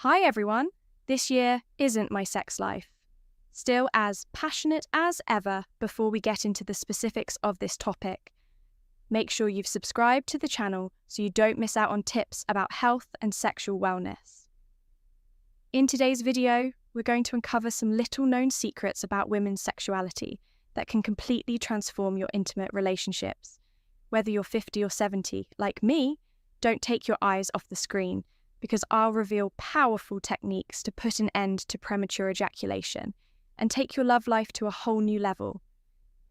Hi everyone! This year isn't my sex life. Still as passionate as ever before we get into the specifics of this topic. Make sure you've subscribed to the channel so you don't miss out on tips about health and sexual wellness. In today's video, we're going to uncover some little-known secrets about women's sexuality that can completely transform your intimate relationships. Whether you're 50 or 70, like me, don't take your eyes off the screen, because I'll reveal powerful techniques to put an end to premature ejaculation and take your love life to a whole new level.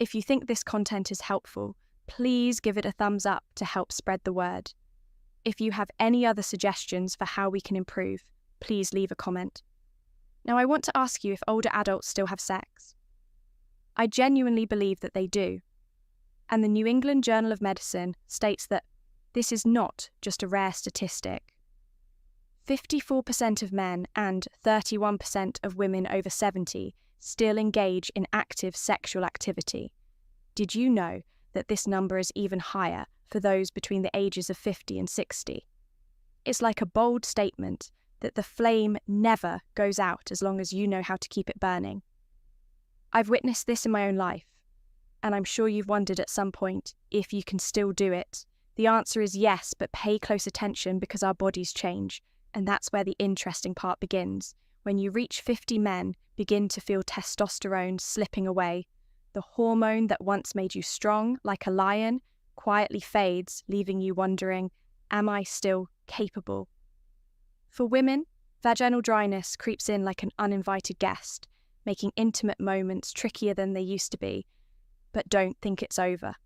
If you think this content is helpful, please give it a thumbs up to help spread the word. If you have any other suggestions for how we can improve, please leave a comment. Now, I want to ask you if older adults still have sex. I genuinely believe that they do. And the New England Journal of Medicine states that this is not just a rare statistic. 54% of men and 31% of women over 70 still engage in active sexual activity. Did you know that this number is even higher for those between the ages of 50 and 60? It's like a bold statement that the flame never goes out as long as you know how to keep it burning. I've witnessed this in my own life, and I'm sure you've wondered at some point if you can still do it. The answer is yes, but pay close attention because our bodies change. And that's where the interesting part begins. When you reach 50, men begin to feel testosterone slipping away. The hormone that once made you strong like a lion quietly fades, leaving you wondering, am I still capable? For women, vaginal dryness creeps in like an uninvited guest, making intimate moments trickier than they used to be. But don't think it's over.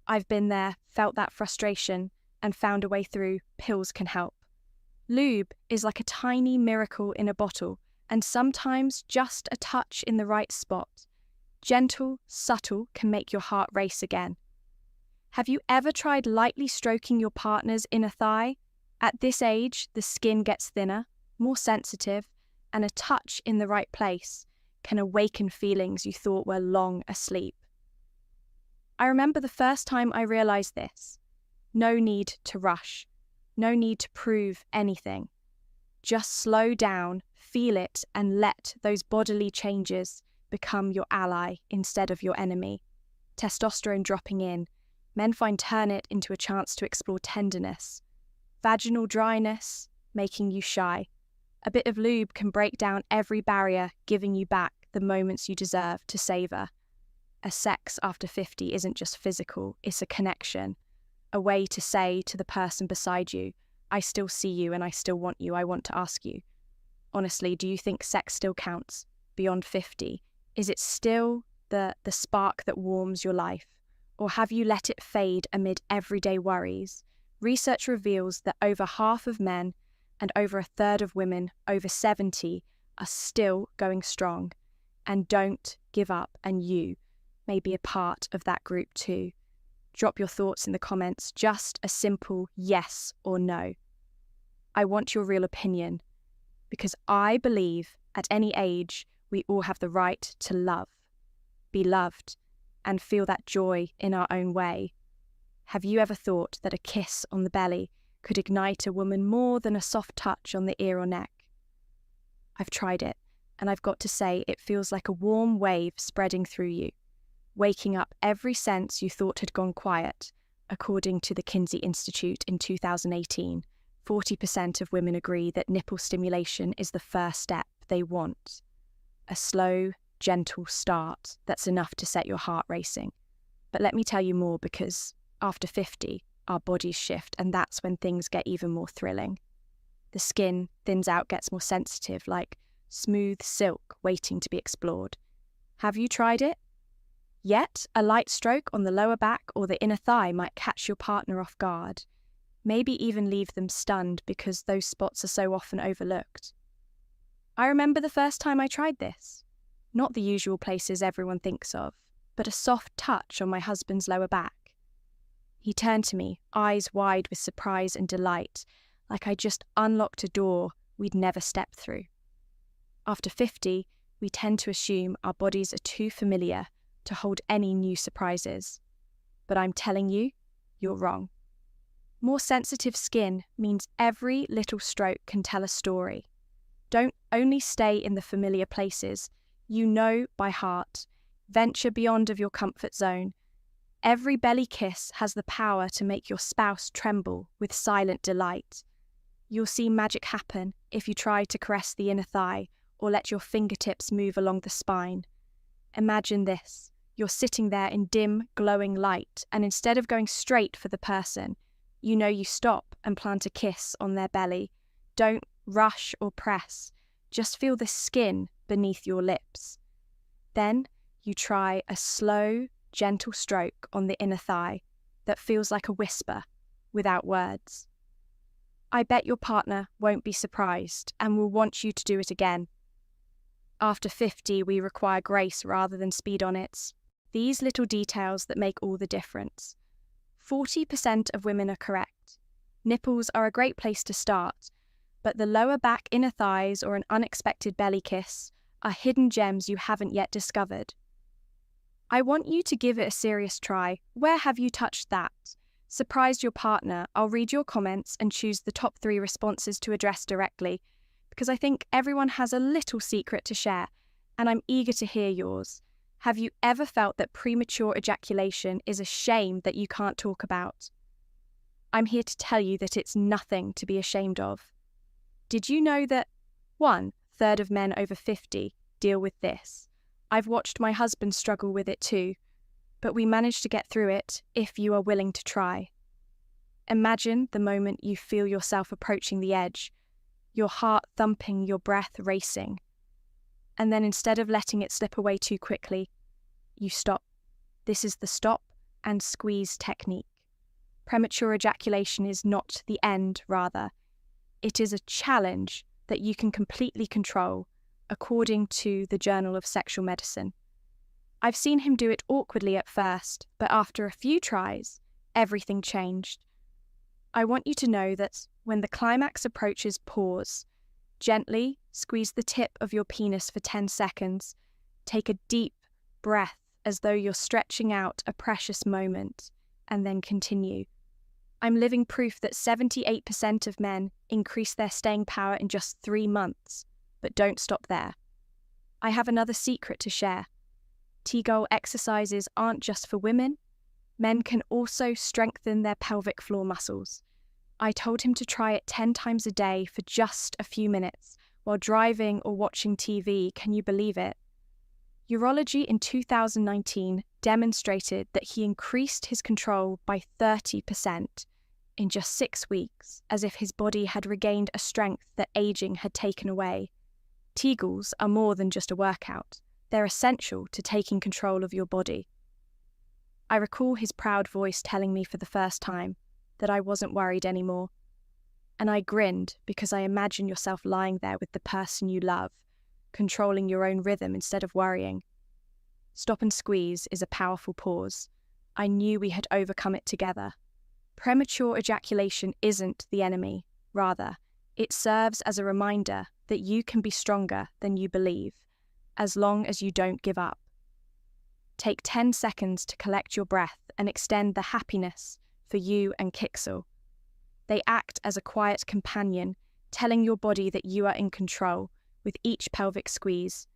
I've been there, felt that frustration, and found a way through. Pills can help. Lube is like a tiny miracle in a bottle, and sometimes just a touch in the right spot. Gentle, subtle can make your heart race again. Have you ever tried lightly stroking your partner's inner thigh? At this age, the skin gets thinner, more sensitive, and a touch in the right place can awaken feelings you thought were long asleep. I remember the first time I realized this. No need to rush. No need to prove anything. Just slow down, feel it, and let those bodily changes become your ally instead of your enemy. Testosterone dropping in, men turn it into a chance to explore tenderness. Vaginal dryness, making you shy. A bit of lube can break down every barrier, giving you back the moments you deserve to savor. A sex after 50 isn't just physical, it's a connection. A way to say to the person beside you, I still see you and I still want you. I want to ask you, honestly, do you think sex still counts beyond 50? Is it still the spark that warms your life? Or have you let it fade amid everyday worries? Research reveals that over half of men and over a third of women over 70 are still going strong. And don't give up, and you may be a part of that group too. Drop your thoughts in the comments, just a simple yes or no. I want your real opinion, because I believe at any age we all have the right to love, be loved, and feel that joy in our own way. Have you ever thought that a kiss on the belly could ignite a woman more than a soft touch on the ear or neck? I've tried it, and I've got to say it feels like a warm wave spreading through you, waking up every sense you thought had gone quiet. According to the Kinsey Institute in 2018, 40% of women agree that nipple stimulation is the first step they want. A slow, gentle start that's enough to set your heart racing. But let me tell you more, because after 50, our bodies shift, and that's when things get even more thrilling. The skin thins out, gets more sensitive, like smooth silk waiting to be explored. Have you tried it? Yet, a light stroke on the lower back or the inner thigh might catch your partner off guard, maybe even leave them stunned because those spots are so often overlooked. I remember the first time I tried this. Not the usual places everyone thinks of, but a soft touch on my husband's lower back. He turned to me, eyes wide with surprise and delight, like I just unlocked a door we'd never stepped through. After 50, we tend to assume our bodies are too familiar to hold any new surprises. But I'm telling you, you're wrong. More sensitive skin means every little stroke can tell a story. Don't only stay in the familiar places you know by heart. Venture beyond of your comfort zone. Every belly kiss has the power to make your spouse tremble with silent delight. You'll see magic happen if you try to caress the inner thigh or let your fingertips move along the spine. Imagine this. You're sitting there in dim, glowing light, and instead of going straight for the person, you stop and plant a kiss on their belly. Don't rush or press. Just feel the skin beneath your lips. Then you try a slow, gentle stroke on the inner thigh that feels like a whisper without words. I bet your partner won't be surprised and will want you to do it again. After 50, we require grace rather than speed on it. These little details that make all the difference. 40% of women are correct. Nipples are a great place to start, but the lower back, inner thighs, or an unexpected belly kiss are hidden gems you haven't yet discovered. I want you to give it a serious try. Where have you touched that? Surprised your partner? I'll read your comments and choose the top 3 responses to address directly, because I think everyone has a little secret to share, and I'm eager to hear yours. Have you ever felt that premature ejaculation is a shame that you can't talk about? I'm here to tell you that it's nothing to be ashamed of. Did you know that 1/3 of men over 50 deal with this? I've watched my husband struggle with it too, but we manage to get through it if you are willing to try. Imagine the moment you feel yourself approaching the edge, your heart thumping, your breath racing. And then instead of letting it slip away too quickly, you stop. This is the stop and squeeze technique. Premature ejaculation is not the end, rather. It is a challenge that you can completely control, according to the Journal of Sexual Medicine. I've seen him do it awkwardly at first, but after a few tries, everything changed. I want you to know that when the climax approaches, pause. Gently squeeze the tip of your penis for 10 seconds. Take a deep breath as though you're stretching out a precious moment, and then continue. I'm living proof that 78% of men increase their staying power in just 3 months, but don't stop there. I have another secret to share. T-goal exercises aren't just for women. Men can also strengthen their pelvic floor muscles. I told him to try it 10 times a day for just a few minutes while driving or watching TV. Can you believe it? Urology in 2019 demonstrated that he increased his control by 30% in just 6 weeks, as if his body had regained a strength that aging had taken away. T-goals are more than just a workout. They're essential to taking control of your body. I recall his proud voice telling me for the first time that I wasn't worried anymore. And I grinned because I imagine yourself lying there with the person you love, controlling your own rhythm instead of worrying. Stop and squeeze is a powerful pause. I knew we had overcome it together. Premature ejaculation isn't the enemy. Rather, it serves as a reminder that you can be stronger than you believe, as long as you don't give up. Take 10 seconds to collect your breath and extend the happiness for you and Kixel. They act as a quiet companion, telling your body that you are in control with each pelvic squeeze.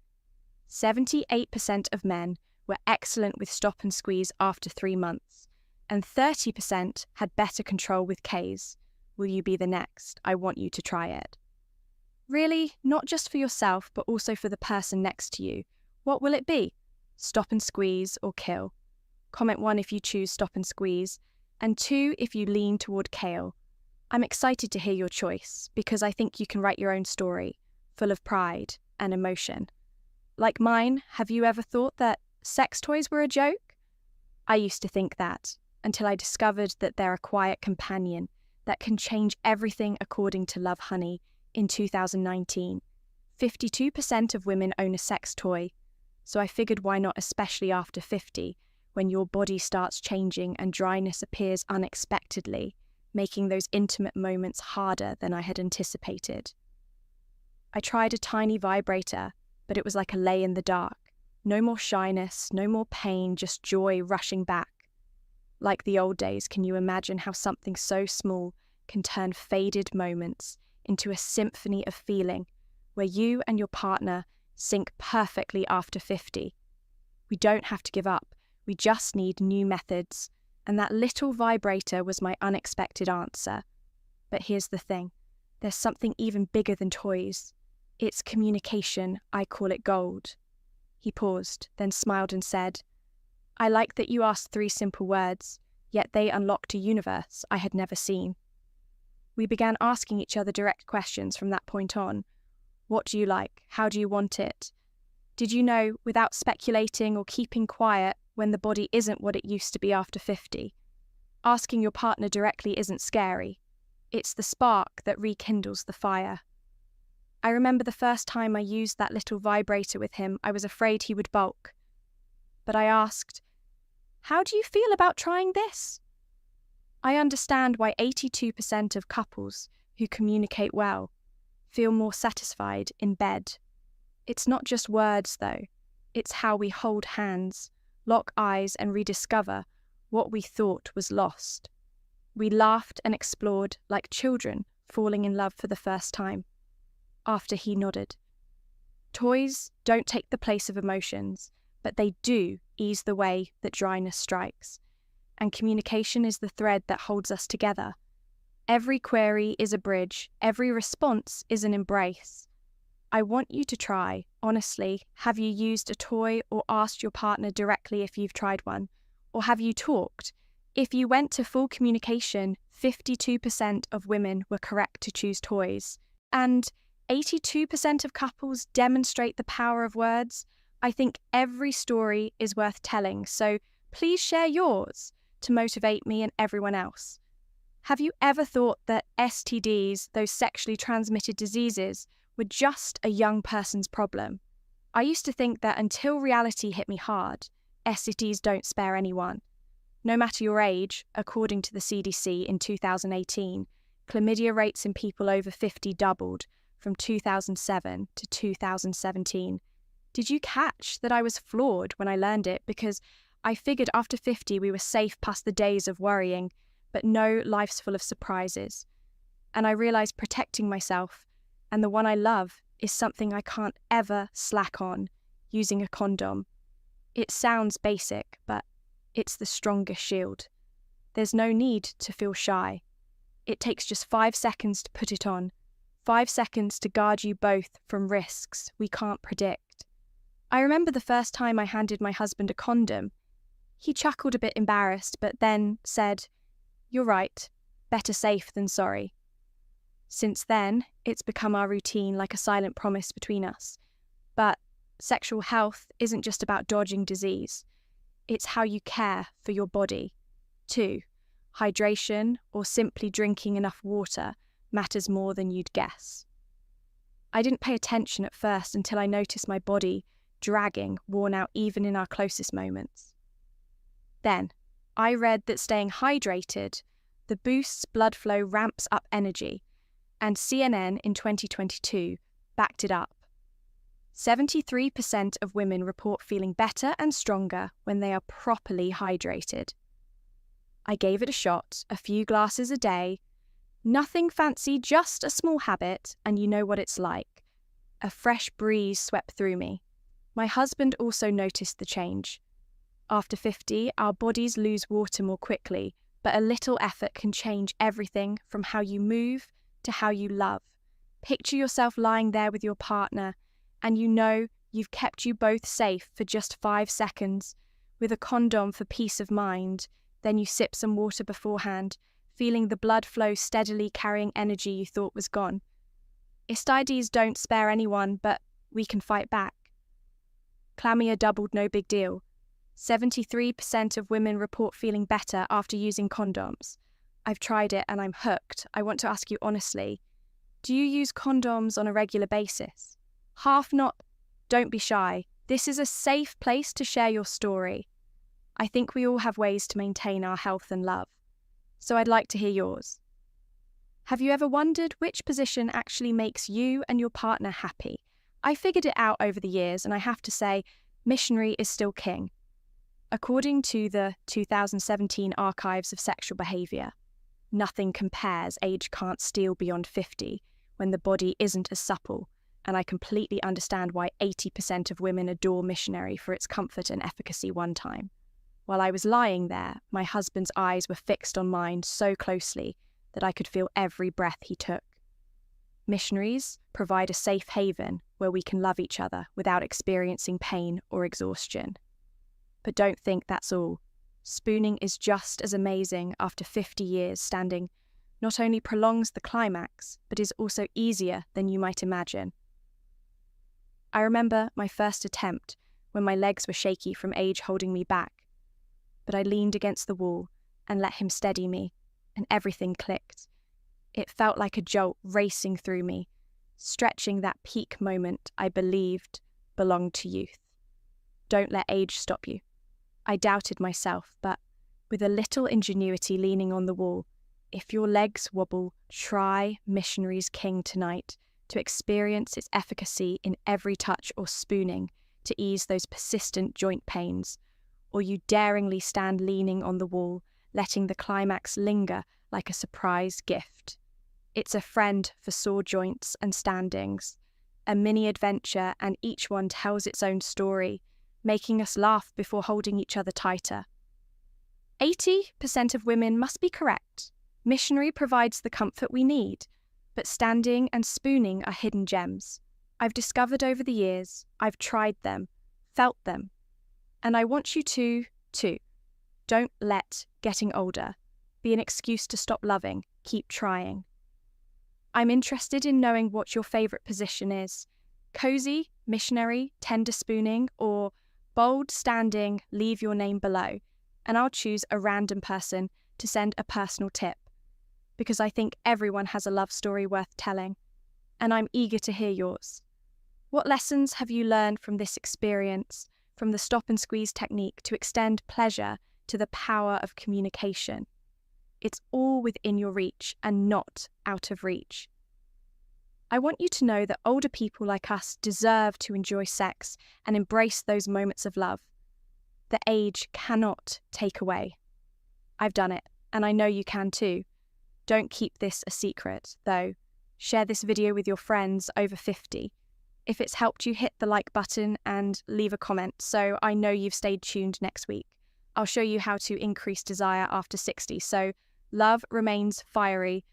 78% of men were excellent with stop and squeeze after 3 months, and 30% had better control with Ks. Will you be the next? I want you to try it. Really, not just for yourself, but also for the person next to you. What will it be? Stop and squeeze or kill? Comment 1 if you choose stop and squeeze, and 2 if you lean toward kale. I'm excited to hear your choice, because I think you can write your own story, full of pride and emotion. Like mine, have you ever thought that sex toys were a joke? I used to think that, until I discovered that they're a quiet companion that can change everything, according to Love Honey in 2019. 52% of women own a sex toy, so I figured why not, especially after 50, when your body starts changing and dryness appears unexpectedly, making those intimate moments harder than I had anticipated. I tried a tiny vibrator, but it was like a lay in the dark. No more shyness, no more pain, just joy rushing back. Like the old days, can you imagine how something so small can turn faded moments into a symphony of feeling where you and your partner sync perfectly after 50. We don't have to give up. We just need new methods. And that little vibrator was my unexpected answer. But here's the thing. There's something even bigger than toys. It's communication. I call it gold. He paused, then smiled and said, I like that you asked 3 simple words, yet they unlocked a universe I had never seen. We began asking each other direct questions from that point on. What do you like? How do you want it? Did you know, without speculating or keeping quiet when the body isn't what it used to be after 50? Asking your partner directly isn't scary. It's the spark that rekindles the fire. I remember the first time I used that little vibrator with him, I was afraid he would balk. But I asked, how do you feel about trying this? I understand why 82% of couples who communicate well feel more satisfied in bed. It's not just words, though. It's how we hold hands, lock eyes, and rediscover what we thought was lost. We laughed and explored like children falling in love for the first time. After he nodded. Toys don't take the place of emotions, but they do ease the way that dryness strikes. And communication is the thread that holds us together. Every query is a bridge. Every response is an embrace. I want you to try, honestly, have you used a toy or asked your partner directly if you've tried one? Or have you talked? If you went to full communication, 52% of women were correct to choose toys. And 82% of couples demonstrate the power of words. I think every story is worth telling, so please share yours to motivate me and everyone else. Have you ever thought that STDs, those sexually transmitted diseases, were just a young person's problem? I used to think that until reality hit me hard, STDs don't spare anyone. No matter your age, according to the CDC in 2018, chlamydia rates in people over 50 doubled from 2007 to 2017. Did you catch that I was flawed when I learned it? Because I figured after 50 we were safe past the days of worrying, but no, life's full of surprises. And I realised protecting myself and the one I love is something I can't ever slack on, using a condom. It sounds basic, but it's the strongest shield. There's no need to feel shy. It takes just 5 seconds to put it on, 5 seconds to guard you both from risks we can't predict. I remember the first time I handed my husband a condom. He chuckled a bit embarrassed, but then said, "You're right, better safe than sorry." Since then, it's become our routine, like a silent promise between us. But sexual health isn't just about dodging disease. It's how you care for your body, too. Hydration, or simply drinking enough water, matters more than you'd guess. I didn't pay attention at first until I noticed my body dragging, worn out even in our closest moments. Then, I read that staying hydrated, the boosts blood flow, ramps up energy, and CNN in 2022 backed it up. 73% of women report feeling better and stronger when they are properly hydrated. I gave it a shot, a few glasses a day. Nothing fancy, just a small habit, and you know what it's like. A fresh breeze swept through me. My husband also noticed the change. After 50, our bodies lose water more quickly, but a little effort can change everything from how you move to how you love. Picture yourself lying there with your partner, and you know you've kept you both safe for just 5 seconds, with a condom for peace of mind. Then you sip some water beforehand, feeling the blood flow steadily carrying energy you thought was gone. STIDs don't spare anyone, but we can fight back. Chlamydia doubled, no big deal. 73% of women report feeling better after using condoms. I've tried it and I'm hooked. I want to ask you honestly, do you use condoms on a regular basis? Half not. Don't be shy. This is a safe place to share your story. I think we all have ways to maintain our health and love. So I'd like to hear yours. Have you ever wondered which position actually makes you and your partner happy? I figured it out over the years, and I have to say, missionary is still king. According to the 2017 Archives of Sexual Behaviour, nothing compares. Age can't steal beyond 50 when the body isn't as supple, and I completely understand why 80% of women adore missionary for its comfort and efficacy one time. While I was lying there, my husband's eyes were fixed on mine so closely that I could feel every breath he took. Missionaries provide a safe haven where we can love each other without experiencing pain or exhaustion. But don't think that's all. Spooning is just as amazing after 50 years standing. Not only prolongs the climax, but is also easier than you might imagine. I remember my first attempt when my legs were shaky from age holding me back, but I leaned against the wall and let him steady me, and everything clicked. It felt like a jolt racing through me, stretching that peak moment I believed belonged to youth. Don't let age stop you. I doubted myself, but with a little ingenuity leaning on the wall, if your legs wobble, try Missionary's King tonight to experience its efficacy in every touch or spooning to ease those persistent joint pains, or you daringly stand leaning on the wall, letting the climax linger like a surprise gift. It's a friend for sore joints and standings, a mini adventure, and each one tells its own story, making us laugh before holding each other tighter. 80% of women must be correct. Missionary provides the comfort we need, but standing and spooning are hidden gems. I've discovered over the years, I've tried them, felt them, and I want you to, too. Don't let getting older be an excuse to stop loving. Keep trying. I'm interested in knowing what your favourite position is. Cozy, missionary, tender spooning, or bold standing, leave your name below, and I'll choose a random person to send a personal tip, because I think everyone has a love story worth telling, and I'm eager to hear yours. What lessons have you learned from this experience, from the stop and squeeze technique to extend pleasure to the power of communication? It's all within your reach and not out of reach. I want you to know that older people like us deserve to enjoy sex and embrace those moments of love that age cannot take away. I've done it, and I know you can too. Don't keep this a secret, though. Share this video with your friends over 50. If it's helped you, hit the like button and leave a comment so I know you've stayed tuned next week. I'll show you how to increase desire after 60, so love remains fiery,